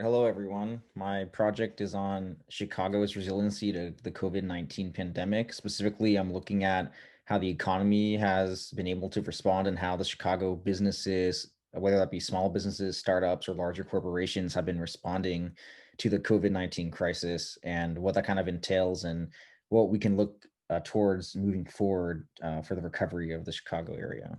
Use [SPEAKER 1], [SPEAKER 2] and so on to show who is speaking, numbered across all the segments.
[SPEAKER 1] Hello, everyone. My project is on Chicago's resiliency to the COVID-19 pandemic. Specifically, I'm looking at how the economy has been able to respond and how the Chicago businesses, whether that be small businesses, startups, or larger corporations, have been responding to the COVID-19 crisis and what that kind of entails and what we can look towards moving forward for the recovery of the Chicago area.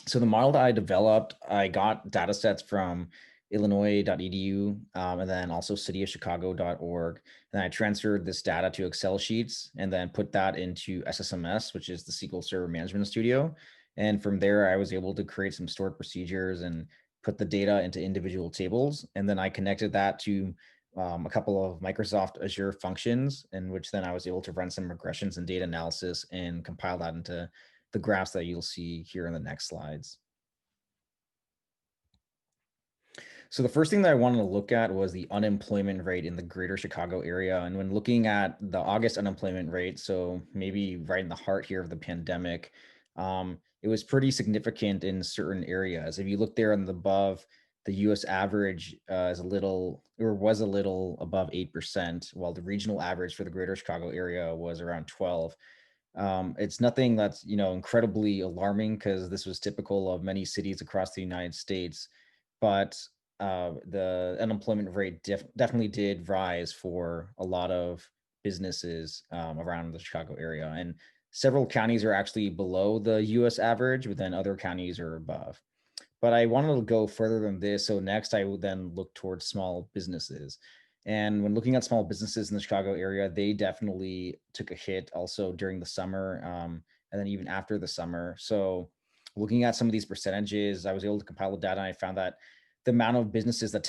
[SPEAKER 1] So the model that I developed, I got data sets from illinois.edu, and then also cityofchicago.org. And I transferred this data to Excel sheets and then put that into SSMS, which is the SQL Server Management Studio. And from there, I was able to create some stored procedures and put the data into individual tables. And then I connected that to a couple of Microsoft Azure functions, in which then I was able to run some regressions and data analysis and compile that into the graphs that you'll see here in the next slides. So the first thing that I wanted to look at was the unemployment rate in the greater Chicago area. And when looking at the August unemployment rate, so maybe right in the heart here of the pandemic, it was pretty significant in certain areas. If you look there on the above, the US average is a little or was a little above 8%, while the regional average for the greater Chicago area was around 12. It's nothing that's, incredibly alarming because this was typical of many cities across the United States. But the unemployment rate definitely did rise for a lot of businesses around the Chicago area. And several counties are actually below the US average, but then other counties are above. But I wanted to go further than this. So next, I would then look towards small businesses. And when looking at small businesses in the Chicago area, they definitely took a hit also during the summer, and then even after the summer. So looking at some of these percentages, I was able to compile the data and I found that the amount of businesses that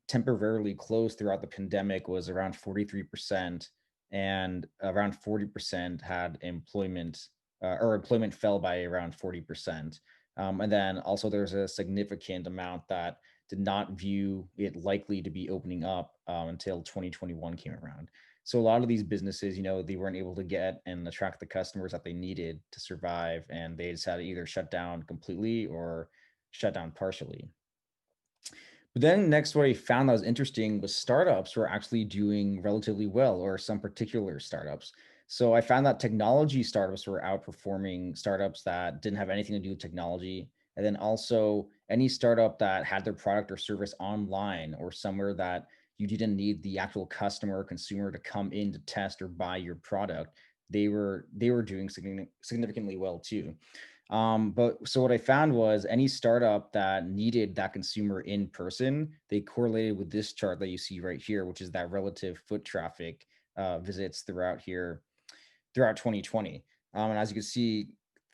[SPEAKER 1] temporarily closed throughout the pandemic was around 43%, and around 40% had employment, or employment fell by around 40%. And then also there's a significant amount that did not view it likely to be opening up until 2021 came around. So a lot of these businesses, they weren't able to get and attract the customers that they needed to survive, and they decided to either shut down completely or shut down partially. But then next, what I found that was interesting was startups were actually doing relatively well, or some particular startups. So I found that technology startups were outperforming startups that didn't have anything to do with technology. And then also any startup that had their product or service online or somewhere that you didn't need the actual customer or consumer to come in to test or buy your product, they were doing significantly well too. But so what I found was any startup that needed that consumer in person, they correlated with this chart that you see right here, which is that relative foot traffic visits throughout 2020. And as you can see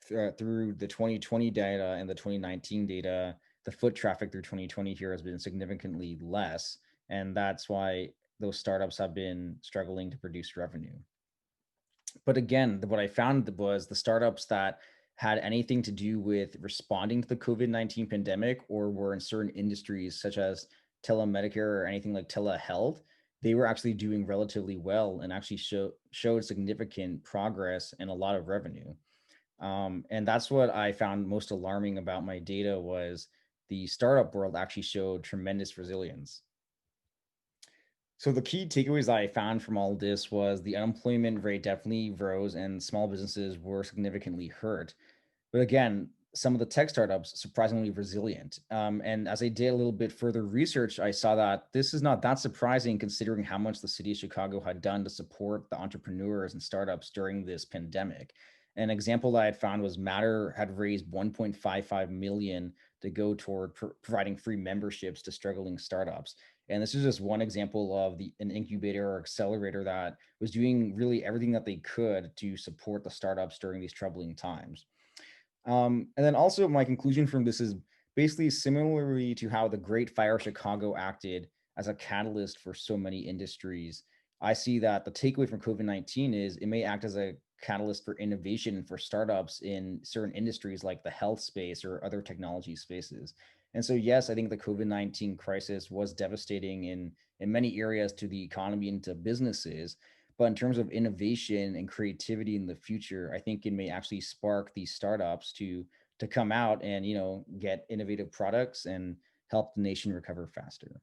[SPEAKER 1] through the 2020 data and the 2019 data, the foot traffic through 2020 here has been significantly less. And that's why those startups have been struggling to produce revenue. But again, what I found was the startups that had anything to do with responding to the COVID-19 pandemic or were in certain industries such as telemedicare or anything like telehealth, they were actually doing relatively well and actually showed significant progress and a lot of revenue. And that's what I found most alarming about my data was the startup world actually showed tremendous resilience. So the key takeaways that I found from all this was the unemployment rate definitely rose and small businesses were significantly hurt. But again, some of the tech startups surprisingly resilient. And as I did a little bit further research, I saw that this is not that surprising considering how much the city of Chicago had done to support the entrepreneurs and startups during this pandemic. An example that I had found was Matter had raised 1.55 million to go toward providing free memberships to struggling startups. And this is just one example of an incubator or accelerator that was doing really everything that they could to support the startups during these troubling times. And then also my conclusion from this is basically similarly to how the Great Fire of Chicago acted as a catalyst for so many industries. I see that the takeaway from COVID-19 is it may act as a catalyst for innovation for startups in certain industries like the health space or other technology spaces. And so, yes, I think the COVID-19 crisis was devastating in many areas to the economy and to businesses. But in terms of innovation and creativity in the future, I think it may actually spark these startups to come out and get innovative products and help the nation recover faster.